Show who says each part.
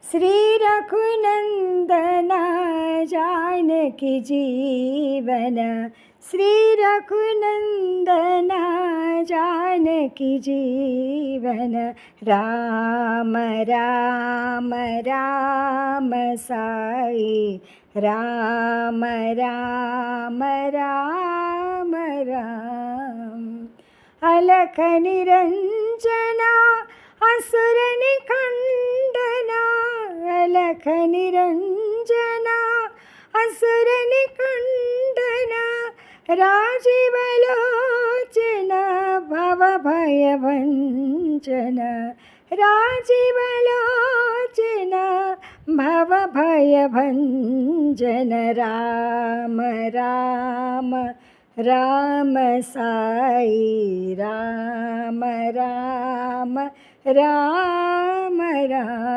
Speaker 1: श्री रघुनंदना जानकी जीवन, श्री रघुनंदना जानकी जीवन। राम राम राम साई, राम राम राम राम। अलख निरंजना असुर निकंदना, अलख निरंजना असुर निकंदना। राजीव लोचन भव भय भंजन, राजीव लोचन भव भय भंजन। राम राम राम साई, राम राम राम राम।